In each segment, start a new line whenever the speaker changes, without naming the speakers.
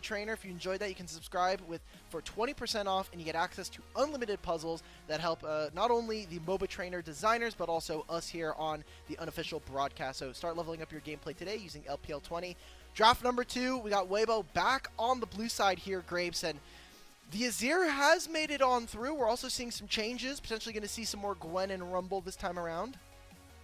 Trainer. If you enjoyed that, you can subscribe for 20% off, and you get access to unlimited puzzles that help not only the MOBA Trainer designers, but also us here on the unofficial broadcast. So start leveling up your gameplay today using LPL 20. Draft number 2, we got Weibo back on the blue side here, Grapes, and the Azir has made it on through. We're also seeing some changes, potentially going to see some more Gwen and Rumble this time around.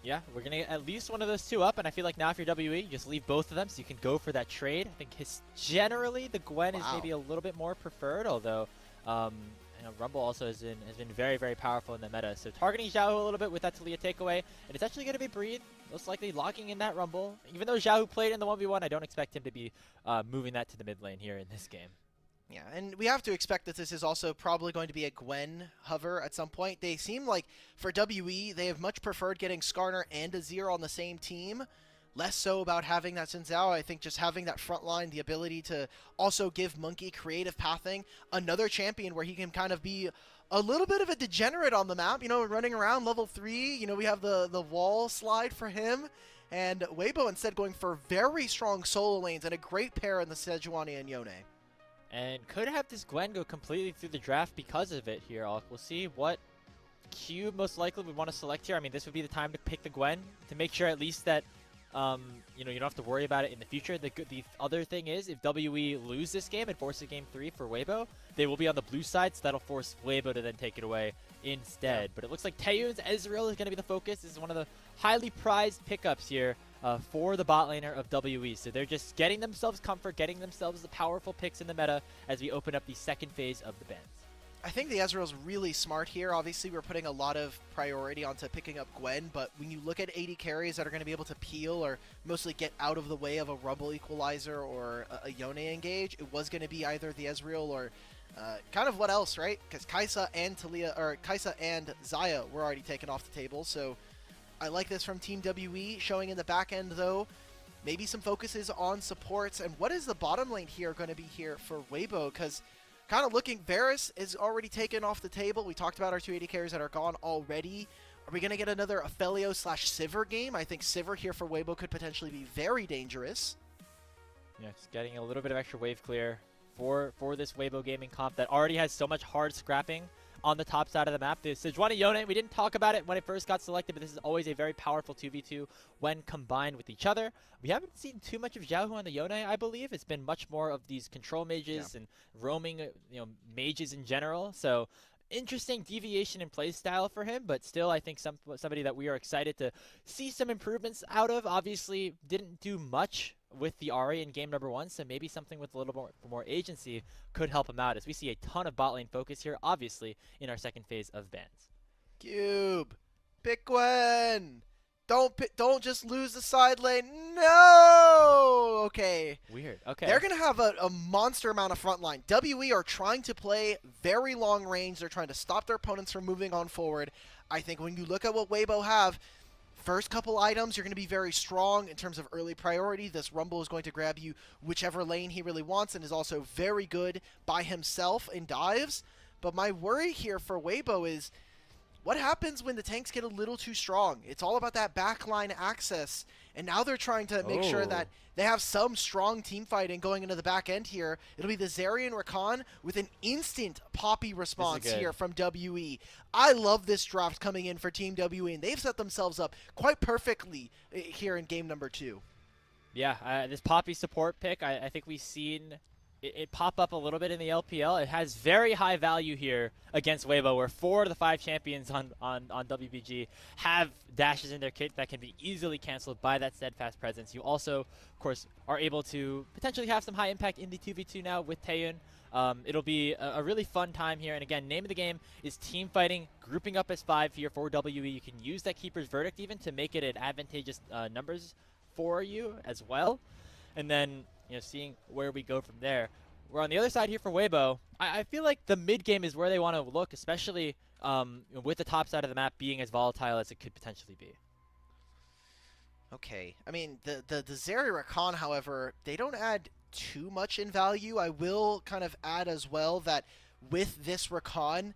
Yeah, we're going to get at least one of those two up, and I feel like now if you're WE, you just leave both of them so you can go for that trade. I think generally the Gwen is maybe a little bit more preferred, although Rumble also has been very, very powerful in the meta. So targeting Xiaohu a little bit with that Talia takeaway, and it's actually going to be Breed, most likely locking in that Rumble. Even though Xiaohu played in the 1v1, I don't expect him to be moving that to the mid lane here in this game.
Yeah, and we have to expect that this is also probably going to be a Gwen hover at some point. They seem like, for WE, they have much preferred getting Skarner and Azir on the same team. Less so about having that Xin Zhao. I think just having that front line, the ability to also give Monki creative pathing, another champion where he can kind of be a little bit of a degenerate on the map, you know, running around level 3. You know, we have the wall slide for him. And Weibo instead going for very strong solo lanes and a great pair in the Sejuani and Yone.
And could have this Gwen go completely through the draft because of it here, Alk. We'll see what cube most likely we want to select here. I mean, this would be the time to pick the Gwen to make sure at least that, you know, you don't have to worry about it in the future. The other thing is, if WE lose this game and force a game 3 for Weibo, they will be on the blue side, so that'll force Weibo to then take it away instead. But it looks like Taeyoon's Ezreal is going to be the focus. This is one of the highly prized pickups here for the bot laner of WE. So they're just getting themselves comfort, getting themselves the powerful picks in the meta as we open up the second phase of the bans.
I think the Ezreal's really smart here. Obviously, we're putting a lot of priority onto picking up Gwen, but when you look at AD carries that are going to be able to peel or mostly get out of the way of a Rumble Equalizer or a Yone engage, it was going to be either the Ezreal or kind of what else, right? Because Kai'Sa and Xayah were already taken off the table, so I like this from Team WE. Showing in the back end, though, maybe some focuses on supports. And what is the bottom lane here going to be here for Weibo? Because kind of looking, Varus is already taken off the table. We talked about our 280 carries that are gone already. Are we going to get another Aphelios/Sivir game? I think Sivir here for Weibo could potentially be very dangerous.
Yeah, just getting a little bit of extra wave clear for this Weibo Gaming comp that already has so much hard scrapping on the top side of the map. The Sejuani Yone, we didn't talk about it when it first got selected, but this is always a very powerful 2v2 when combined with each other. We haven't seen too much of Xiaohu on the Yone, I believe. It's been much more of these control mages and roaming, you know, mages in general. So interesting deviation in play style for him, but still I think somebody that we are excited to see some improvements out of. Obviously didn't do much with the Ahri in game number 1, so maybe something with a little more agency could help him out, as we see a ton of bot lane focus here, obviously, in our second phase of bans.
Cube, pick Gwen. Don't just lose the side lane. No! Okay.
Weird. Okay.
They're going to have a monster amount of front line. WE are trying to play very long range. They're trying to stop their opponents from moving on forward. I think when you look at what Weibo have, first couple items, you're going to be very strong in terms of early priority. This Rumble is going to grab you whichever lane he really wants and is also very good by himself in dives. But my worry here for Weibo is, what happens when the tanks get a little too strong? It's all about that backline access, and now they're trying to make sure that they have some strong team fighting going into the back end here. It'll be the Zeri and Rakan with an instant Poppy response here from WE. I love this draft coming in for Team WE, and they've set themselves up quite perfectly here in game number 2.
Yeah, this Poppy support pick, I think we've seen it pop up a little bit in the LPL. It has very high value here against Weibo, where 4 of the 5 champions on WBG have dashes in their kit that can be easily canceled by that steadfast presence. You also, of course, are able to potentially have some high impact in the 2v2 now with Taeyoon. It'll be a really fun time here. And again, name of the game is team fighting, grouping up as 5 here for WE. You can use that Keeper's Verdict even to make it an advantageous numbers for you as well. And then, you know, seeing where we go from there. We're on the other side here for Weibo. I feel like the mid game is where they want to look, especially with the top side of the map being as volatile as it could potentially be.
Okay, I mean, the Zeri Rakan, however, they don't add too much in value. I will kind of add as well that with this Rakan,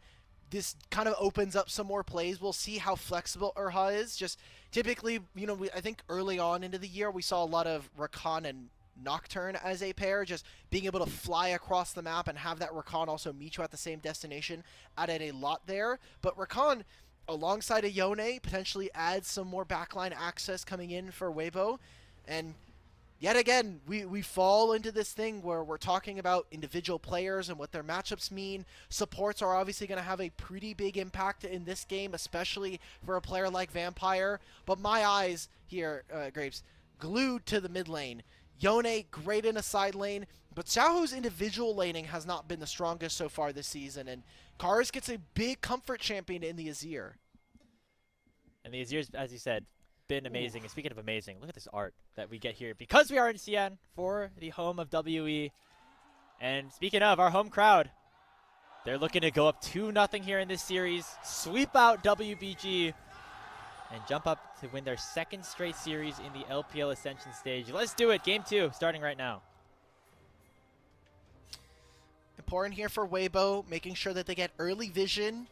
this kind of opens up some more plays. We'll see how flexible Urha is. Just typically, you know, I think early on into the year, we saw a lot of Rakan and Nocturne as a pair, just being able to fly across the map and have that Rakan also meet you at the same destination added a lot there. But Rakan, alongside a Yone, potentially adds some more backline access coming in for Weibo. And yet again, we fall into this thing where we're talking about individual players and what their matchups mean. Supports are obviously going to have a pretty big impact in this game, especially for a player like Vampire. But my eyes here, Grapes, glued to the mid lane. Yone, great in a side lane, but Xiaohu's individual laning has not been the strongest so far this season, and Karis gets a big comfort champion in the Azir.
And the Azir's, as you said, been amazing. And speaking of amazing, look at this art that we get here because we are in Tian for the home of WE. And speaking of our home crowd, they're looking to go up 2-0 here in this series, sweep out WBG, and jump up to win their second straight series in the LPL Ascension stage. Let's do it. Game 2 starting right now.
Important here for Weibo, making sure that they get early vision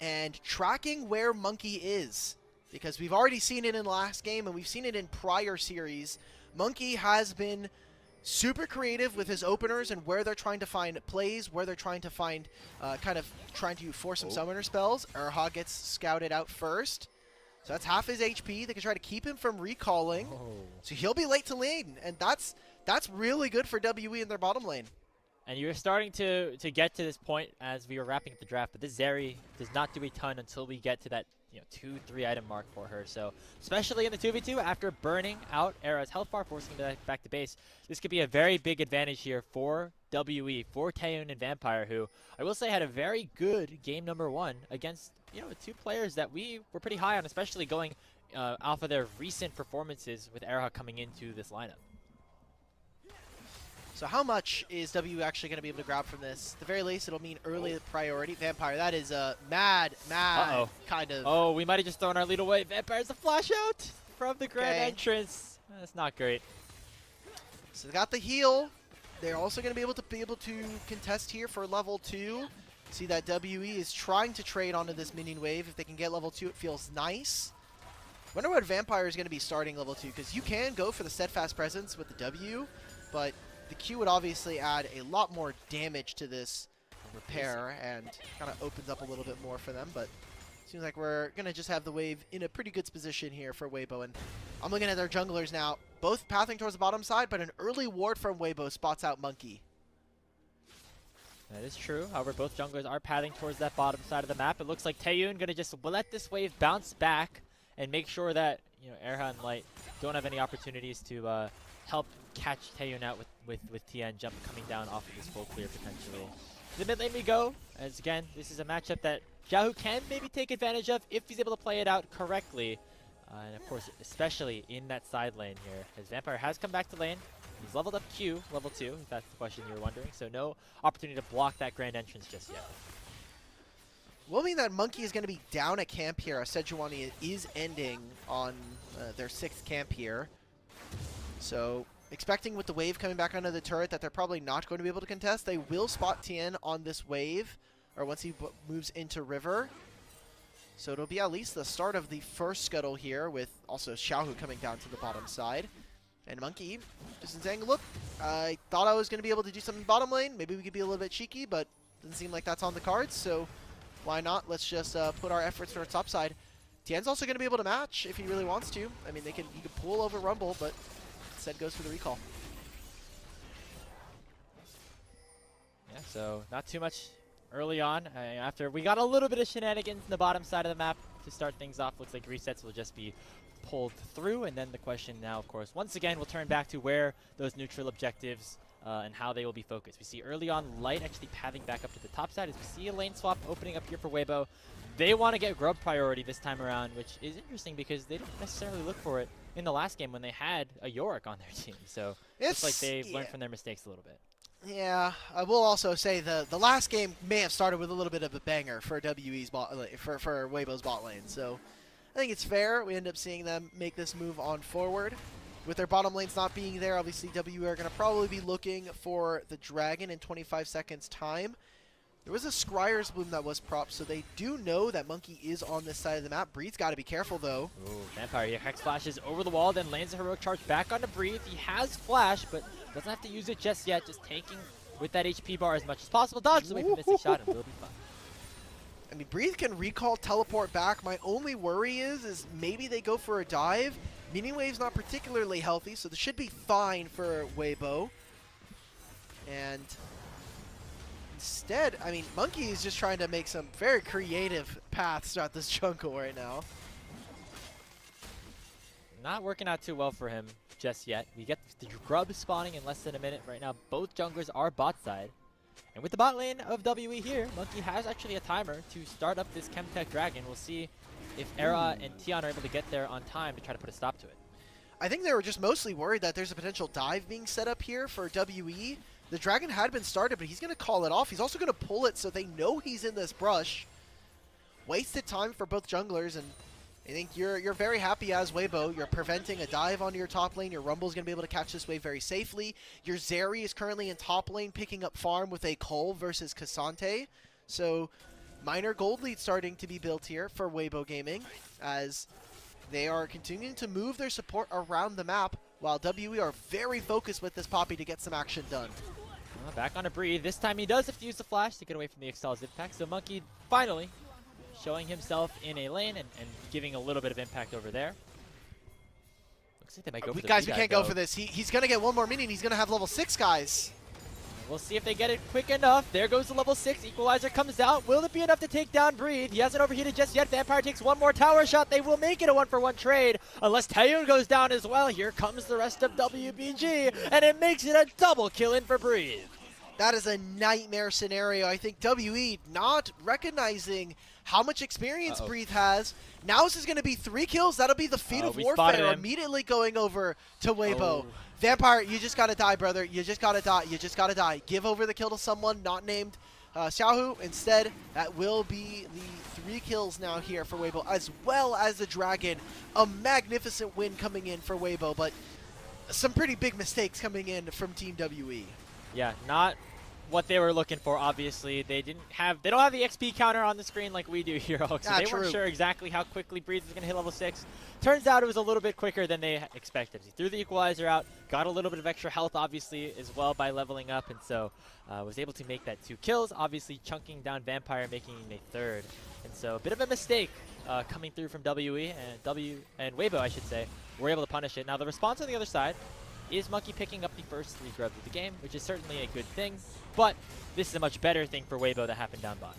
and tracking where Monki is. Because we've already seen it in the last game and we've seen it in prior series. Monki has been super creative with his openers and where they're trying to find plays, where they're trying to find, trying to force some summoner spells. Erha gets scouted out first. So that's half his HP. They can try to keep him from recalling. So he'll be late to lane. And that's really good for WE in their bottom lane.
And you're starting to get to this point as we were wrapping up the draft, but this Zeri does not do a ton until we get to that 2-3 item mark for her. So especially in the 2v2, after burning out Era's health bar, forcing him back to base, this could be a very big advantage here for WE, for Taeyoon and Vampire, who I will say had a very good game number 1 against two players that we were pretty high on, especially going off of their recent performances with Erha coming into this lineup.
So how much is W actually going to be able to grab from this? At the very least, it'll mean early priority. Vampire, that is a mad kind of...
Oh, we might have just thrown our lead away. Vampire's a flash out from the grand entrance. That's not great.
So they got the heal. They're also going to be able to contest here for level 2. See that WE is trying to trade onto this minion wave. If they can get level 2, it feels nice. Wonder what Vampire is going to be starting level 2, because you can go for the steadfast presence with the W, but the Q would obviously add a lot more damage to this repair and kind of opens up a little bit more for them, but seems like we're going to just have the wave in a pretty good position here for Weibo. And I'm looking at their junglers now, both pathing towards the bottom side, but an early ward from Weibo spots out Monki.
That is true. However, both junglers are pathing towards that bottom side of the map. It looks like Taeyoon going to just let this wave bounce back and make sure that Erha and Light don't have any opportunities to help catch Taeyoon out with Tian coming down off of this full clear potentially. The mid lane we go, as again, this is a matchup that Xiaohu can maybe take advantage of if he's able to play it out correctly. And of course, especially in that side lane here, as Vampire has come back to lane. He's leveled up Q, level 2, if that's the question you were wondering. So no opportunity to block that grand entrance just yet.
Will mean that Monki is going to be down a camp here. Sejuani is ending on their 6th camp here. So expecting with the wave coming back onto the turret that they're probably not going to be able to contest. They will spot Tian on this wave, or once he moves into river. So it'll be at least the start of the first scuttle here, with also Xiaohu coming down to the bottom side. And Monki just saying, look, I thought I was going to be able to do something bottom lane. Maybe we could be a little bit cheeky, but doesn't seem like that's on the cards. So why not? Let's just put our efforts towards top side. Tian's also going to be able to match if he really wants to. I mean, he could pull over Rumble, but instead goes for the recall.
Yeah, so not too much early on. After we got a little bit of shenanigans in the bottom side of the map to start things off, looks like resets will just be pulled through, and then the question now, of course, once again, we'll turn back to where those neutral objectives and how they will be focused. We see early on Light actually pathing back up to the top side as we see a lane swap opening up here for Weibo. They want to get grub priority this time around, which is interesting because they don't necessarily look for it in the last game when they had a Yorick on their team. So it's like they've learned from their mistakes a little bit.
Yeah, I will also say the last game may have started with a little bit of a banger for WE's for Weibo's bot lane. So I think it's fair. We end up seeing them make this move on forward. With their bottom lanes not being there, obviously WE are going to probably be looking for the dragon in 25 seconds time. There was a Scryer's Bloom that was propped, so they do know that Monki is on this side of the map. Breeze's got to be careful, though.
Ooh, Vampire here Hex flashes over the wall, then lands a heroic charge back onto Breeze. He has Flash, but doesn't have to use it just yet, just tanking with that HP bar as much as possible. Dodges away from Mystic Shot and will be fine.
I mean, Breeze can recall, teleport back. My only worry is maybe they go for a dive. Minion Wave's not particularly healthy, so this should be fine for Weibo. And instead, I mean, Monki is just trying to make some very creative paths throughout this jungle right now.
Not working out too well for him just yet. We get the grub spawning in less than a minute right now. Both junglers are bot side. And with the bot lane of WE here, Monki has actually a timer to start up this Chemtech Dragon. We'll see if Era and Tian are able to get there on time to try to put a stop to it.
I think they were just mostly worried that there's a potential dive being set up here for WE. The Dragon had been started, but he's going to call it off. He's also going to pull it so they know he's in this brush. Wasted time for both junglers, and I think you're very happy as Weibo. You're preventing a dive onto your top lane. Your Rumble's going to be able to catch this wave very safely. Your Zeri is currently in top lane picking up farm with a Cole versus Cassante. So minor gold lead starting to be built here for Weibo Gaming as they are continuing to move their support around the map while WE are very focused with this Poppy to get some action done.
Back on a Breathe. This time he does have to use the flash to get away from the Excel's impact. So Monki finally showing himself in a lane and giving a little bit of impact over there. Looks like they might go for the
guys, we can't go
though.
for this. He's going to get one more minion. He's going to have level 6, guys.
We'll see if they get it quick enough. There goes the level 6. Equalizer comes out. Will it be enough to take down Breathe? He hasn't overheated just yet. Vampire takes one more tower shot. They will make it a 1-for-1 trade. Unless Taeyoon goes down as well. Here comes the rest of WBG. And it makes it a double kill in for Breathe.
That is a nightmare scenario. I think WE not recognizing how much experience Breathe has. Now this is going to be 3 kills. That'll be the feat of warfare immediately going over to Weibo. Vampire, you just got to die, brother. You just got to die. You just got to die. Give over the kill to someone not named Xiaohu. Instead, that will be the 3 kills now here for Weibo, as well as the Dragon. A magnificent win coming in for Weibo, but some pretty big mistakes coming in from Team WE.
Yeah, not what they were looking for, obviously. They don't have the XP counter on the screen like we do here, so they weren't sure exactly how quickly Breeze was going to hit level 6. Turns out it was a little bit quicker than they expected. He threw the equalizer out, got a little bit of extra health, obviously, as well by leveling up, and so was able to make that 2 kills, obviously chunking down Vampire, making a 3rd. And so a bit of a mistake coming through from WE and Weibo, I should say. Were able to punish it. Now the response on the other side is Monki picking up the first 3 grubs of the game, which is certainly a good thing, but this is a much better thing for Weibo that happened down bot.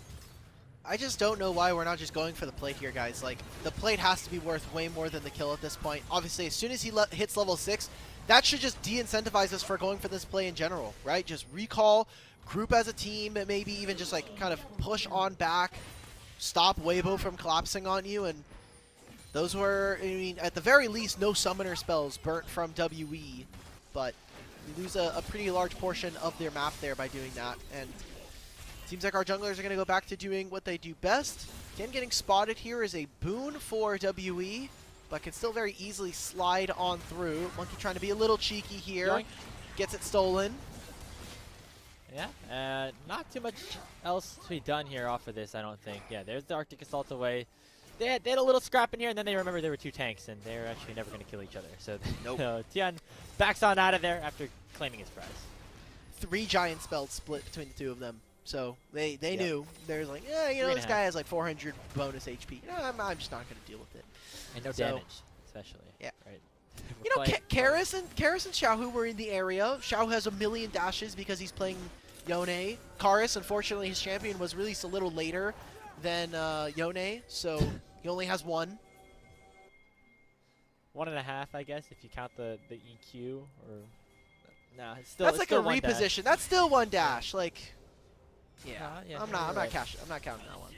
I just don't know why we're not just going for the plate here, guys. Like, the plate has to be worth way more than the kill at this point. Obviously, as soon as he hits level 6, that should just de-incentivize us for going for this play in general, right? Just recall, group as a team, and maybe even just like kind of push on back, stop Weibo from collapsing on you, and those were, I mean, at the very least, no summoner spells burnt from WE, but we lose a pretty large portion of their map there by doing that, and seems like our junglers are going to go back to doing what they do best. Tian getting spotted here is a boon for WE, but can still very easily slide on through. Monki trying to be a little cheeky here. Yoink. Gets it stolen.
Yeah, not too much else to be done here off of this, I don't think. Yeah, there's the Arctic Assault away. They had a little scrap in here, and then they remembered there were 2 tanks, and they're actually never going to kill each other. So Tian backs on out of there after claiming his prize. 3
giant spells split between the 2 of them. So they knew. They're like, yeah, you know, this guy has like 400 bonus HP. You know, I'm just not going to deal with it.
And no damage, especially.
Yeah.
Right.
You know, Karis and Xiaohu were in the area. Xiaohu has a million dashes because he's playing Yone. Karis, unfortunately, his champion was released a little later than Yone, so he only has 1.
1.5, I guess, if you count the EQ. Or no, it's still
that's like
still
a reposition. That's still 1 dash. Like,
yeah,
I'm not counting that one.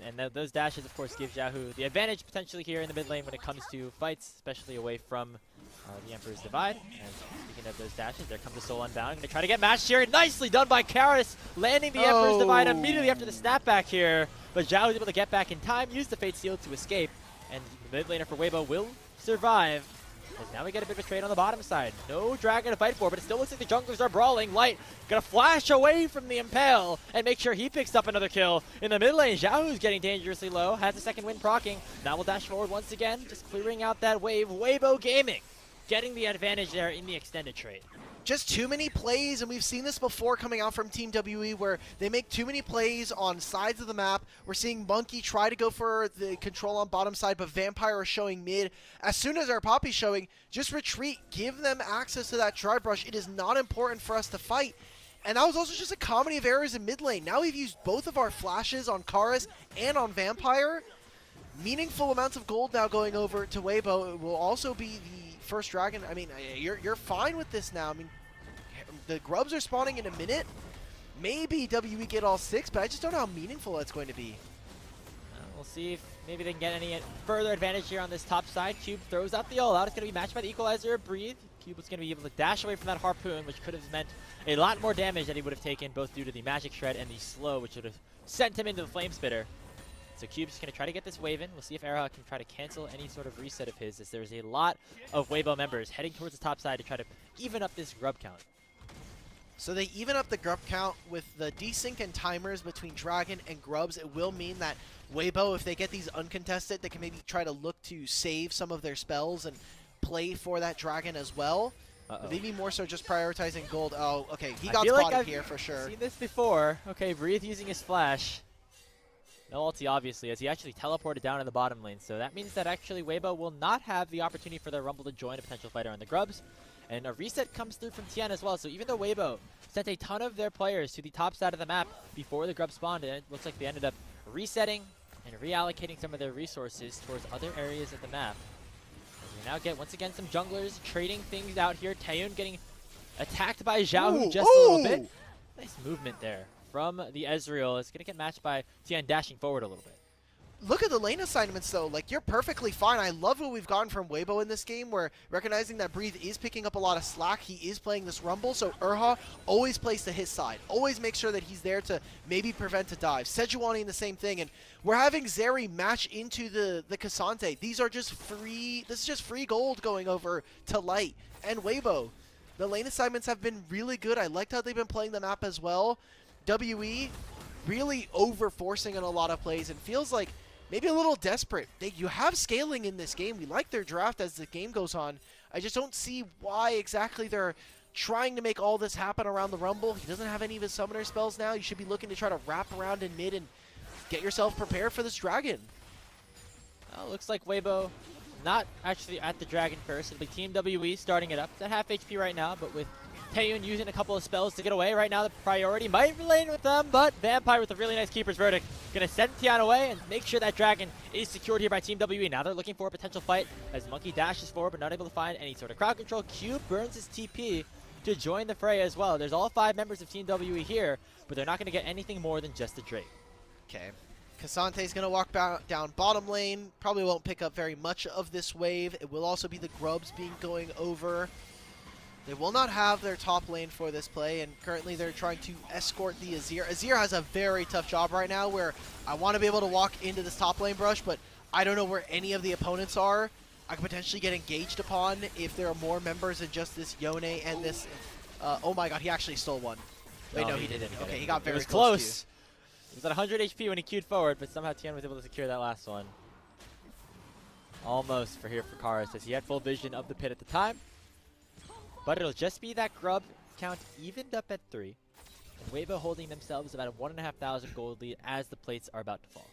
And those dashes, of course, give Xiaohu the advantage potentially here in the mid lane when it comes to fights, especially away from the Emperor's Divide. And speaking of those dashes, there comes the Soul Unbound. They try to get matched here. Nicely done by Karis, landing the Emperor's Divide immediately after the snapback here. But Xiaohu is able to get back in time, use the Fate Seal to escape, and the mid laner for Weibo will survive. Because now we get a bit of a trade on the bottom side. No dragon to fight for, but it still looks like the junglers are brawling. Light gonna flash away from the Impale and make sure he picks up another kill. In the mid lane, Xiaohu's getting dangerously low, has a second win proccing. Now we'll dash forward once again, just clearing out that wave. Weibo Gaming getting the advantage there in the extended trade.
Just too many plays, and we've seen this before coming out from Team WE where they make too many plays on sides of the map. We're seeing Monki try to go for the control on bottom side, but Vampire is showing mid. As soon as our Poppy's showing, just retreat, give them access to that Dry Brush. It is not important for us to fight. And that was also just a comedy of errors in mid lane. Now we've used both of our flashes on Karis and on Vampire. Meaningful amounts of gold now going over to Weibo. It will also be the first dragon. I mean, you're fine with this now. I mean, the grubs are spawning in a minute. Maybe WE get all 6, but I just don't know how meaningful that's going to be.
We'll see if maybe they can get any further advantage here on this top side. Cube throws out the all-out. It's going to be matched by the Equalizer. Breathe. Cube was going to be able to dash away from that Harpoon, which could have meant a lot more damage that he would have taken, both due to the Magic Shred and the Slow, which would have sent him into the Flame Spitter. So Cube's going to try to get this wave in. We'll see if Erha can try to cancel any sort of reset of his, as there's a lot of Weibo members heading towards the top side to try to even up this grub count.
So they even up the grub count with the desync and timers between Dragon and Grubs. It will mean that Weibo, if they get these uncontested, they can maybe try to look to save some of their spells and play for that Dragon as well. Maybe more so just prioritizing gold. Oh, okay, he got spotted here for sure.
I've seen this before. Okay, Breathe using his flash. No ulti, obviously, as he actually teleported down in the bottom lane. So that means that actually Weibo will not have the opportunity for their Rumble to join a potential fighter on the Grubs. And a reset comes through from Tian as well. So even though Weibo sent a ton of their players to the top side of the map before the Grub spawned, it looks like they ended up resetting and reallocating some of their resources towards other areas of the map. We now get, once again, some junglers trading things out here. Taeyoon getting attacked by Xiaohu just a little bit. Nice movement there from the Ezreal. It's going to get matched by Tian dashing forward a little bit.
Look at the lane assignments, though. Like, you're perfectly fine. I love what we've gotten from Weibo in this game, where recognizing that Breathe is picking up a lot of slack. He is playing this Rumble, so Erha always plays to his side. Always makes sure that he's there to maybe prevent a dive. Sejuani the same thing, and we're having Zeri match into the Cassante. These are just free. This is just free gold going over to Light and Weibo. The lane assignments have been really good. I liked how they've been playing the map as well. WE really over-forcing in a lot of plays, and feels like maybe a little desperate. You have scaling in this game. We like their draft as the game goes on. I just don't see why exactly they're trying to make all this happen around the Rumble. He doesn't have any of his summoner spells now. You should be looking to try to wrap around in mid and get yourself prepared for this Dragon.
Well, looks like Weibo not actually at the Dragon first. It'll be Team WE starting it up. It's at half HP right now, but with Taeyoon using a couple of spells to get away. Right now the priority might be lane with them, but Vampire with a really nice Keeper's Verdict. Gonna send Tian away and make sure that Dragon is secured here by Team WE. Now they're looking for a potential fight as Monki dashes forward but not able to find any sort of crowd control. Cube burns his TP to join the fray as well. There's all 5 members of Team WE here, but they're not gonna get anything more than just a Drake.
Okay. Cassante's going to walk down bottom lane. Probably won't pick up very much of this wave. It will also be the Grubs going over. They will not have their top lane for this play, and currently they're trying to escort the Azir. Azir has a very tough job right now where I want to be able to walk into this top lane brush, but I don't know where any of the opponents are. I could potentially get engaged upon if there are more members than just this Yone and this... oh my god, he actually stole one. Wait, no, he didn't. Okay, he got very close.
He was at 100 HP when he queued forward, but somehow Tian was able to secure that last one. Almost for Karis, as he had full vision of the pit at the time. But it'll just be that grub count evened up at 3. And Weibo holding themselves about a 1,500 gold lead as the plates are about to fall.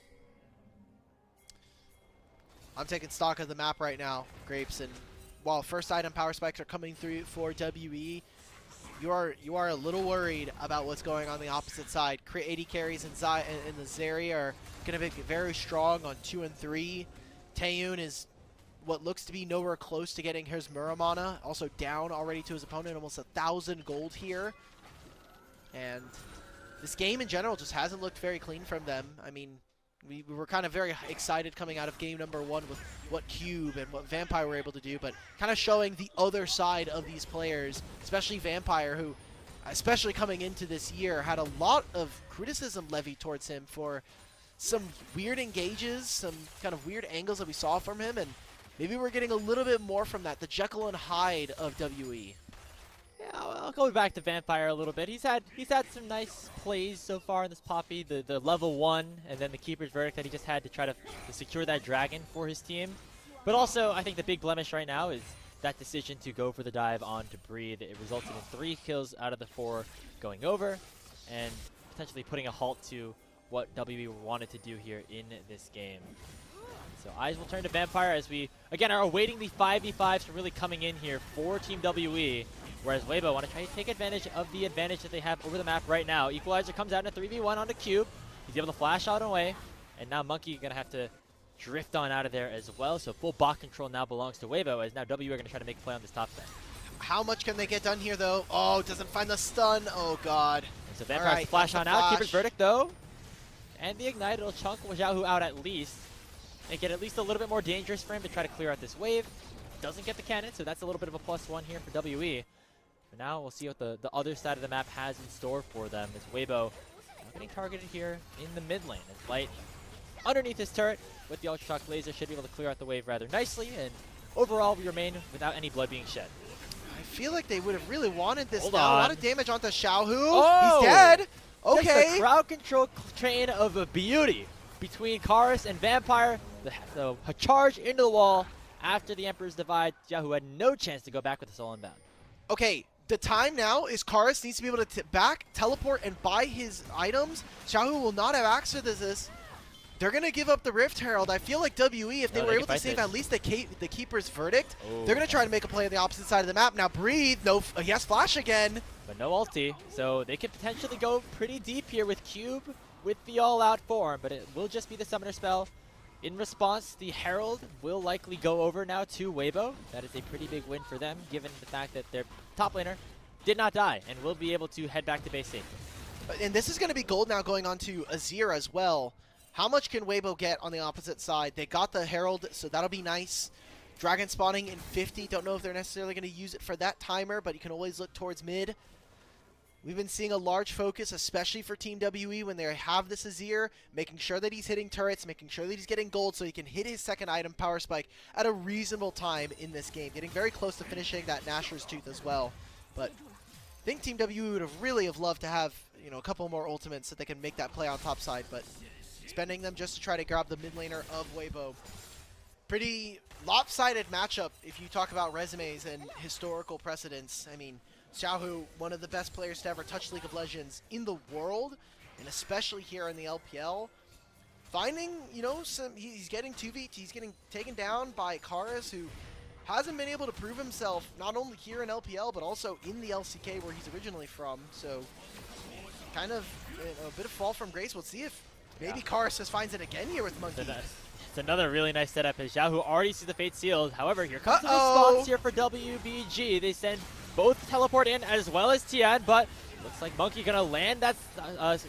I'm taking stock of the map right now, Grapes, and while first item power spikes are coming through for WE, you are a little worried about what's going on the opposite side. 80 carries and the Zeri are going to be very strong on 2 and 3. Taeyoon is what looks to be nowhere close to getting his Muramana. Also down already to his opponent, almost 1,000 gold here. And this game in general just hasn't looked very clean from them. I mean, we were kind of very excited coming out of game number 1 with what Cube and what Vampire were able to do, but kind of showing the other side of these players, especially Vampire, who, especially coming into this year, had a lot of criticism levied towards him for some weird engages, some kind of weird angles that we saw from him, and maybe we're getting a little bit more from that, the Jekyll and Hyde of WE.
Yeah, I'll go back to Vampire a little bit. He's had some nice plays so far in this Poppy. The level 1 and then the Keeper's Verdict that he just had to try to secure that dragon for his team. But also, I think the big blemish right now is that decision to go for the dive onto Breathe. It resulted in 3 kills out of the 4 going over, and potentially putting a halt to what WE wanted to do here in this game. So eyes will turn to Vampire as we, again, are awaiting the 5v5s from really coming in here for Team WE, whereas Weibo want to try to take advantage of the advantage that they have over the map right now. Equalizer comes out in a 3v1 onto Cube. He's able to flash out away, and now Monki going to have to drift on out of there as well. So full bot control now belongs to Weibo, as now WE are going to try to make a play on this top side.
How much can they get done here, though? Oh, doesn't find the stun. Oh, God.
And so Vampire right, flash on out. Keeper's Verdict, though. And the Ignite, it'll chunk Xiaohu out at least. Make it at least a little bit more dangerous for him to try to clear out this wave. Doesn't get the cannon, so that's a little bit of a +1 here for WE. But now we'll see what the other side of the map has in store for them, as Weibo getting targeted here in the mid lane. As Light underneath his turret with the Ultra Shock Laser should be able to clear out the wave rather nicely, and overall we remain without any blood being shed.
I feel like they would have really wanted this
Hold
now.
on.
A lot of damage onto Xiaohu.
Oh!
He's dead. Okay.
Just a crowd control train of a beauty between Karis and Vampire. The charge into the wall after the Emperor's Divide. Xiaohu had no chance to go back with the soul inbound.
Okay, the time now is Karis needs to be able to back, teleport, and buy his items. Xiaohu will not have access to this. They're going to give up the Rift Herald. I feel like WE, if they were able to save at least the Keeper's Verdict, they're going to try to make a play on the opposite side of the map. Now Breathe, he has Flash again.
But no ulti, so they could potentially go pretty deep here with Cube with the all-out form, but it will just be the Summoner spell. In response, the Herald will likely go over now to Weibo. That is a pretty big win for them, given the fact that their top laner did not die and will be able to head back to base safely.
And this is going to be gold now going on to Azir as well. How much can Weibo get on the opposite side? They got the Herald, so that'll be nice. Dragon spawning in 50. Don't know if they're necessarily going to use it for that timer, but you can always look towards mid. We've been seeing a large focus, especially for Team WE, when they have this Azir, making sure that he's hitting turrets, making sure that he's getting gold so he can hit his second item, Power Spike, at a reasonable time in this game. Getting very close to finishing that Nashor's Tooth as well. But I think Team WE would have really loved to have, you know, a couple more ultimates so they can make that play on top side, but spending them just to try to grab the mid laner of Weibo. Pretty lopsided matchup if you talk about resumes and historical precedents. I mean, Xiaohu, one of the best players to ever touch League of Legends in the world, and especially here in the LPL. Finding, you know, he's getting he's getting taken down by Karis, who hasn't been able to prove himself not only here in LPL, but also in the LCK where he's originally from. So, kind of a bit of fall from grace. We'll see if maybe Karis just finds it again here with Monki.
It's another really nice setup as Xiaohu already sees the Fate Sealed. However, here comes the response here for WBG. They send both teleport in as well as Tian, but looks like Monki gonna land that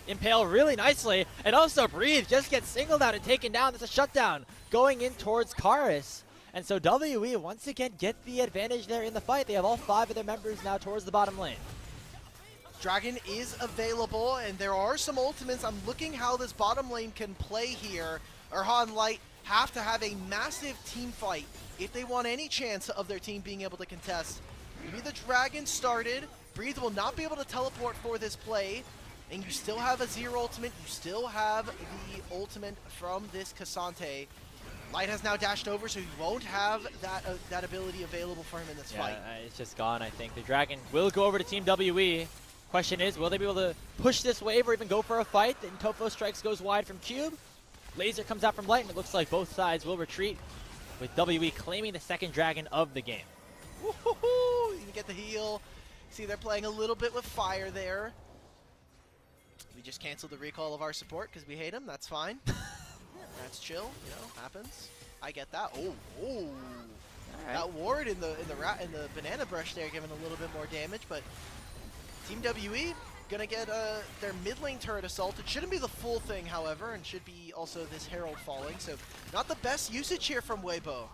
Impale really nicely. And also Breathe just gets singled out and taken down. There's a shutdown going in towards Karis. And so WE once again get the advantage there in the fight. They have all 5 of their members now towards the bottom lane.
Dragon is available, and there are some ultimates. I'm looking how this bottom lane can play here. Erhan Light have to have a massive team fight if they want any chance of their team being able to contest. Maybe the Dragon started. Breathe will not be able to teleport for this play. And you still have a Azir ultimate. You still have the ultimate from this Cassante. Light has now dashed over, so he won't have that ability available for him in this fight.
It's just gone, I think. The Dragon will go over to Team WE. Question is, will they be able to push this wave or even go for a fight? Then Tofo Strikes goes wide from Cube. Laser comes out from Light, and it looks like both sides will retreat, with WE claiming the second Dragon of the game.
Woohoo! You get the heal. See, they're playing a little bit with fire there. We just canceled the recall of our support because we hate him. That's fine. That's chill. You know, happens. I get that. Oh, oh! Right. That ward in the banana brush there, giving a little bit more damage, but Team WE gonna get their mid lane turret assaulted. Shouldn't be the full thing, however, and should be also this Herald falling. So not the best usage here from Weibo.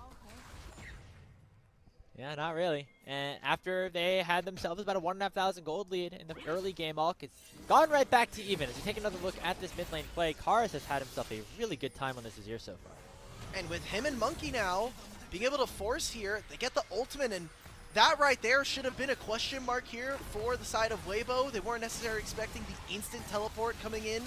Yeah, not really. And after they had themselves about a 1,500 gold lead in the early game, Alk, it's gone right back to even. As we take another look at this mid lane play, Karis has had himself a really good time on this Azir so far.
And with him and Monki now, being able to force here, they get the ultimate, and that right there should have been a question mark here for the side of Weibo. They weren't necessarily expecting the instant teleport coming in,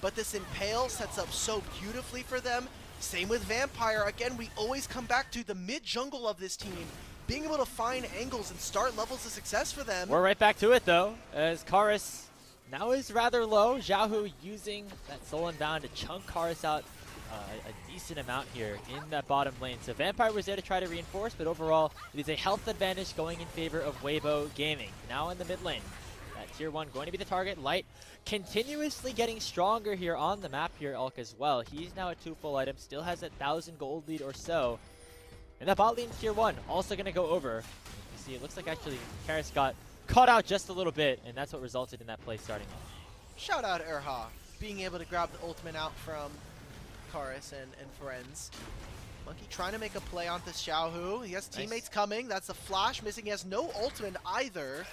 but this Impale sets up so beautifully for them. Same with Vampire. Again, we always come back to the mid-jungle of this team, being able to find angles and start levels of success for them.
We're right back to it, though, as Karis now is rather low. Xiaohu using that Soul Unbound to chunk Karis out a decent amount here in that bottom lane. So Vampire was there to try to reinforce, but overall, it is a health advantage going in favor of Weibo Gaming. Now in the mid lane, that tier 1 going to be the target. Light continuously getting stronger here on the map here, Alk, as well. He's now at 2 full items, still has a 1,000 gold lead or so. And that bot lane tier 1 also going to go over. You see, it looks like actually Karis got caught out just a little bit, and that's what resulted in that play starting off.
Shout out Erha, being able to grab the ultimate out from Karis and friends. Monki trying to make a play onto Xiaohu. He has teammates coming. That's a flash missing. He has no ultimate either.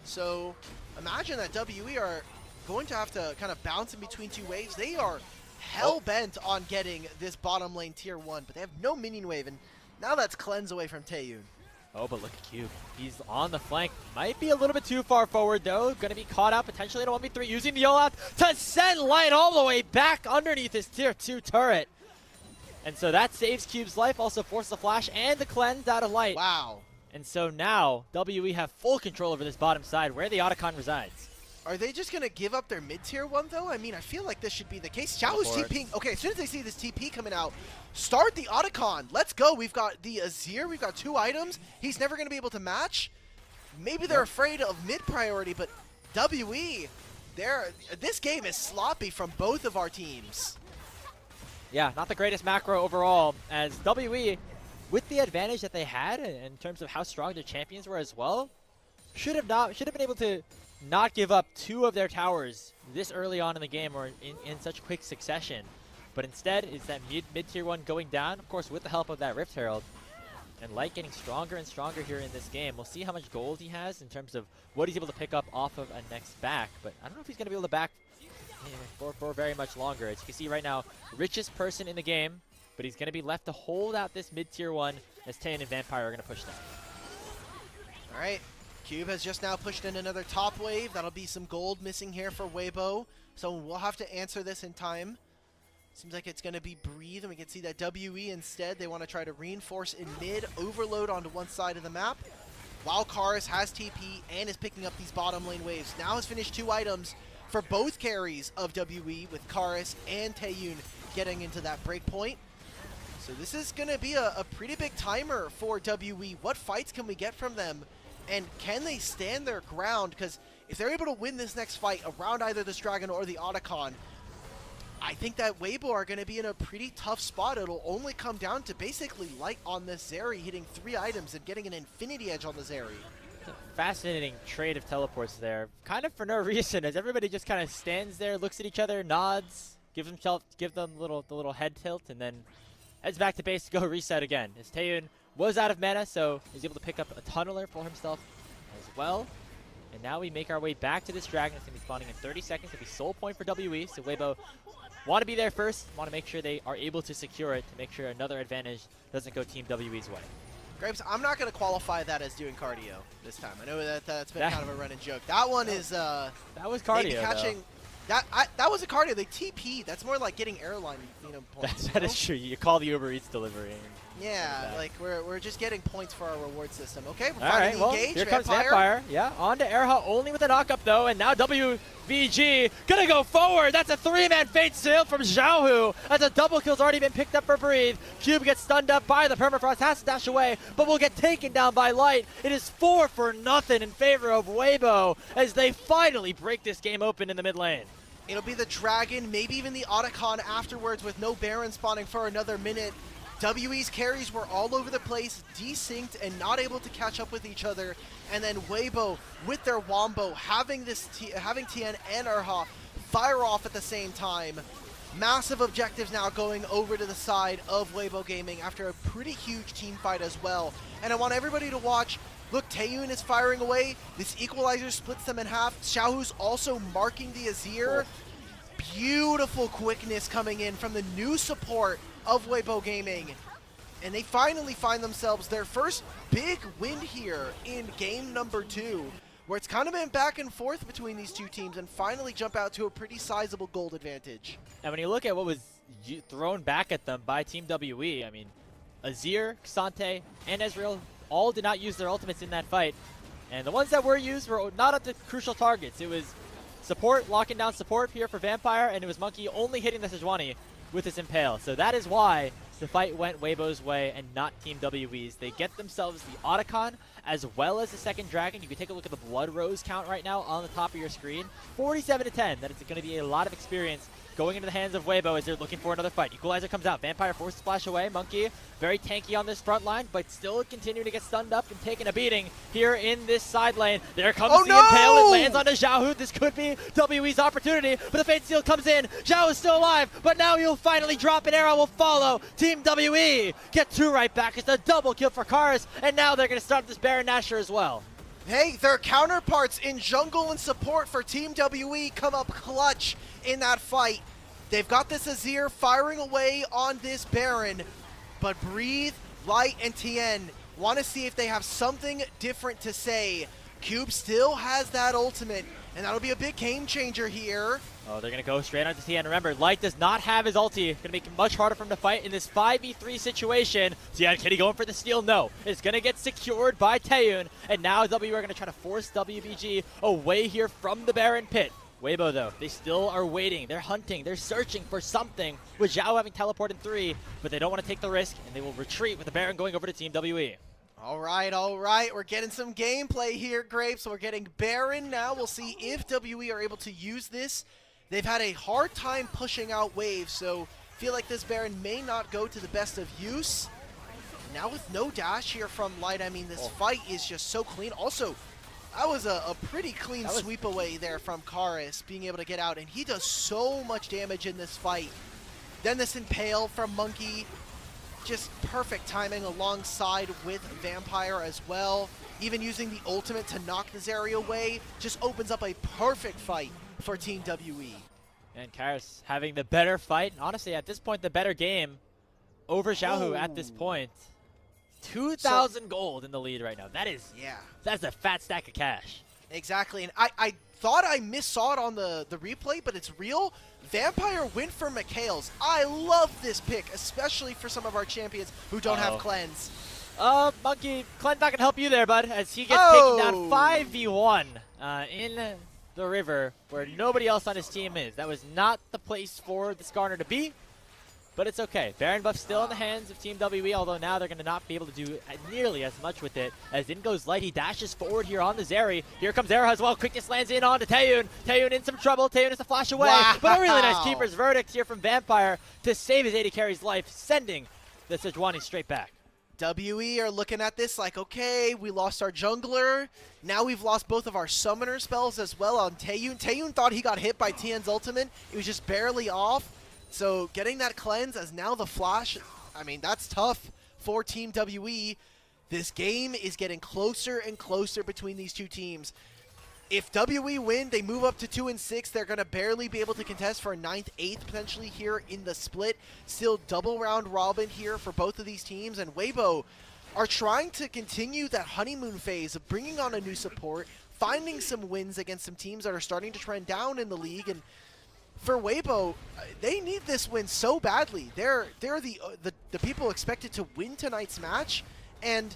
So imagine that WE are going to have to kind of bounce in between 2 waves. They are hell-bent on getting this bottom lane tier 1, but they have no minion wave, and now that's cleanse away from Taeyoon.
Oh, but look at Cube. He's on the flank. Might be a little bit too far forward, though. Going to be caught out potentially in a 1v3, using the ult to send Light all the way back underneath his tier 2 turret. And so that saves Cube's life, also forces the flash and the cleanse out of Light.
Wow.
And so now, WE have full control over this bottom side, where the Otacon resides.
Are they just going to give up their mid-tier 1, though? I mean, I feel like this should be the case. Xiaohu's TPing. Okay, as soon as they see this TP coming out, start the Otacon. Let's go. We've got the Azir. We've got 2 items. He's never going to be able to match. Maybe they're afraid of mid-priority, but WE, this game is sloppy from both of our teams.
Yeah, not the greatest macro overall, as WE, with the advantage that they had in terms of how strong their champions were as well, should have been able to not give up 2 of their towers this early on in the game or in such quick succession. But instead, it's that mid-tier 1 going down, of course, with the help of that Rift Herald. And Light getting stronger and stronger here in this game. We'll see how much gold he has in terms of what he's able to pick up off of a next back. But I don't know if he's going to be able to back for very much longer. As you can see right now, richest person in the game, but he's going to be left to hold out this mid-tier 1 as Tian and Vampire are going to push down.
All right. Cube has just now pushed in another top wave. That'll be some gold missing here for Weibo. So we'll have to answer this in time. Seems like it's going to be Breathe, and we can see that WE instead, they want to try to reinforce in mid, overload onto one side of the map, while Karis has TP and is picking up these bottom lane waves. Now has finished 2 items for both carries of WE, with Karis and Taeyoon getting into that break point. So this is going to be a pretty big timer for WE. What fights can we get from them? And can they stand their ground? Because if they're able to win this next fight around either this Dragon or the Otacon, I think that Weibo are going to be in a pretty tough spot. It'll only come down to basically Light on this Zeri, hitting 3 items and getting an Infinity Edge on the Zeri.
Fascinating trade of teleports there, kind of for no reason, as everybody just kind of stands there, looks at each other, nods, give them the little head tilt, and then heads back to base to go reset again. As Taeyoon was out of mana, so he's able to pick up a tunneler for himself as well. And now we make our way back to this Dragon. It's going to be spawning in 30 seconds. It'll be soul point for WE, so Weibo want to be there first, want to make sure they are able to secure it, to make sure another advantage doesn't go Team WE's way.
Grapes, I'm not going to qualify that as doing cardio this time. I know that's been kind of a running joke. That one is
that was cardio,
maybe catching. That was a cardio. They TP. That's more like getting airline, points.
That is true. You call the Uber Eats delivery.
Yeah, like we're just getting points for our reward system. Okay, we're
All right,
finally
well,
engaged.
Here comes Vampire. Yeah, on to Erha, only with a knockup though, and now WBG gonna go forward. That's a 3-man fate sale from Xiaohu. That's a double kill's already been picked up for Breathe. Cube gets stunned up by the permafrost, has to dash away, but will get taken down by Light. It is 4-0 in favor of Weibo as they finally break this game open in the mid lane.
It'll be the Dragon, maybe even the Otacon afterwards, with no Baron spawning for another minute. WE's carries were all over the place, desynced and not able to catch up with each other. And then Weibo, with their Wombo, having Tian and Erha fire off at the same time. Massive objectives now going over to the side of Weibo Gaming after a pretty huge team fight as well. And I want everybody to watch. Look, Taeyoon is firing away. This equalizer splits them in half. Xiaohu's also marking the Azir. Beautiful quickness coming in from the new support of Weibo Gaming. And they finally find themselves their first big win here in game number 2, where it's kind of been back and forth between these two teams and finally jump out to a pretty sizable gold advantage.
And when you look at what was thrown back at them by Team WE, I mean, Azir, Xante, and Ezreal all did not use their ultimates in that fight. And the ones that were used were not at the crucial targets. It was support, locking down support here for Vampire, and it was Monki only hitting the Sejuani with his Impale. So that is why the fight went Weibo's way and not Team WE's. They get themselves the Otacon as well as the second dragon. You can take a look at the Blood Rose count right now on the top of your screen. 47 to 10. That is going to be a lot of experience going into the hands of Weibo as they're looking for another fight. Equalizer comes out. Vampire forces splash away. Monki very tanky on this front line, but still continuing to get stunned up and taking a beating here in this side lane. There comes the Impale. It lands onto Xiaohu. This could be WE's opportunity, but the Fate Seal comes in. Xiaohu is still alive, but now he'll finally drop. An arrow will follow. Team WE get 2 right back. It's a double kill for Karis, and now they're going to start this Baron Nashor as well.
Hey, their counterparts in jungle and support for Team WE come up clutch in that fight. They've got this Azir firing away on this Baron, but Breathe, Light, and Tian want to see if they have something different to say. Cube still has that ultimate, and that'll be a big game changer here.
Oh, they're going to go straight onto Tian. Remember, Light does not have his ulti. Going to make it much harder for him to fight in this 5v3 situation. Tian, can he go in for the steal? No. It's going to get secured by Taeyoon. And now W are going to try to force WBG away here from the Baron pit. Weibo, though, they still are waiting. They're hunting. They're searching for something with Xiao having teleported 3, but they don't want to take the risk, and they will retreat with the Baron going over to Team WE.
All right. We're getting some gameplay here, Grape. So we're getting Baron now. We'll see if WE are able to use this. They've had a hard time pushing out waves, so feel like this Baron may not go to the best of use. Now with no dash here from Light, I mean, this fight is just so clean. Also, that was a pretty clean sweep away there from Karis, being able to get out, and he does so much damage in this fight. Then this Impale from Monki, just perfect timing alongside with Vampire as well. Even using the ultimate to knock this area away just opens up a perfect fight for Team WE.
And Karis having the better fight, and honestly at this point the better game over Xiaohu at this point. 2,000 gold in the lead right now. That's a fat stack of cash.
Exactly, and I thought I missaw it on the replay, but it's real. Vampire went for Mikhail's. I love this pick, especially for some of our champions who don't have cleanse.
Monki, Cleanse not gonna help you there, bud, as he gets taken down 5v1 in the river where nobody else on his team is. That was not the place for the Skarner to be. But it's okay. Baron buff still in the hands of Team WE, although now they're going to not be able to do nearly as much with it. As in goes Light, he dashes forward here on the Zeri. Here comes Arrow as well. Quickness lands in onto Taeyoon. Taeyoon in some trouble. Taeyoon has to flash away.
Wow.
But a really nice Keeper's Verdict here from Vampire to save his AD carry's life, sending the Sejuani straight back.
WE are looking at this like, okay, we lost our jungler. Now we've lost both of our summoner spells as well on Taeyoon. Taeyoon thought he got hit by Tian's ultimate. It was just barely off. So getting that cleanse as now the flash, I mean, that's tough for Team WE. This game is getting closer and closer between these two teams. If WE win, they move up to 2 and 6. They're going to barely be able to contest for a 9th, 8th potentially here in the split. Still double round robin here for both of these teams. And Weibo are trying to continue that honeymoon phase of bringing on a new support, finding some wins against some teams that are starting to trend down in the league. And for Weibo, they need this win so badly. They're the people expected to win tonight's match, and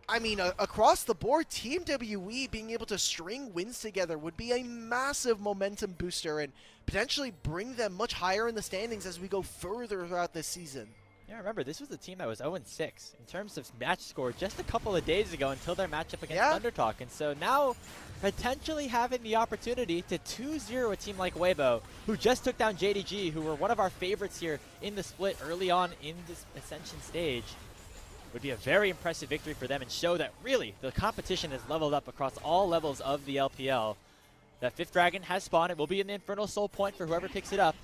I mean across the board, Team WE being able to string wins together would be a massive momentum booster and potentially bring them much higher in the standings as we go further throughout this season.
Yeah, remember, this was a team that was 0-6 in terms of match score just a couple of days ago until their matchup against Thundertalk. And so now, potentially having the opportunity to 2-0 a team like Weibo, who just took down JDG, who were one of our favorites here in the split early on in this Ascension stage, would be a very impressive victory for them and show that really the competition has leveled up across all levels of the LPL. That 5th dragon has spawned. It will be an Infernal Soul point for whoever picks it up.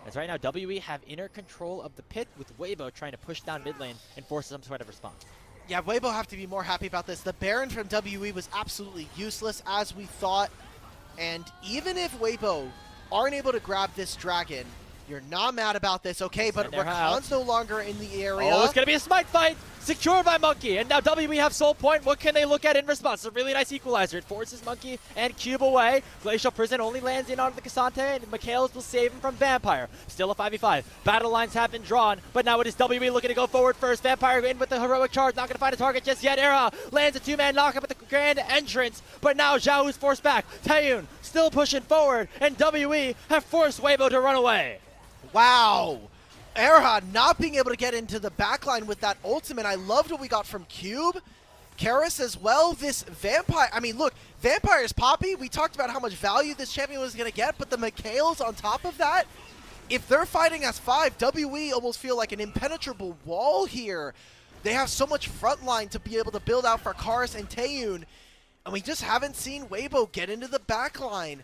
As right now, WE have inner control of the pit with Weibo trying to push down mid lane and force some sort of response.
Yeah, Weibo have to be more happy about this. The Baron from WE was absolutely useless as we thought. And even if Weibo aren't able to grab this dragon, You're not mad about this, okay, but Rakan's no longer in the area.
Oh, it's going to be a smite fight. Secured by Monki. And now WE have Soul Point. What can they look at in response? It's a really nice equalizer. It forces Monki and Cube away. Glacial Prison only lands in onto the Cassante, and Mikhails will save him from Vampire. Still a 5v5. Battle lines have been drawn, but now it is WE looking to go forward first. Vampire in with the heroic charge. Not going to find a target just yet. Era lands a two-man knockup at the grand entrance, but now Xiaohu's forced back. Taeyoon still pushing forward, and WE have forced Weibo to run away.
Wow. Erha not being able to get into the backline with that ultimate. I loved what we got from Cube. Karis as well. This Vampire, I mean, look, Vampire's Poppy. We talked about how much value this champion was going to get, but the Mikhails on top of that, if they're fighting as 5, WE almost feel like an impenetrable wall here. They have so much front line to be able to build out for Karis and Taeyoon, and we just haven't seen Weibo get into the backline.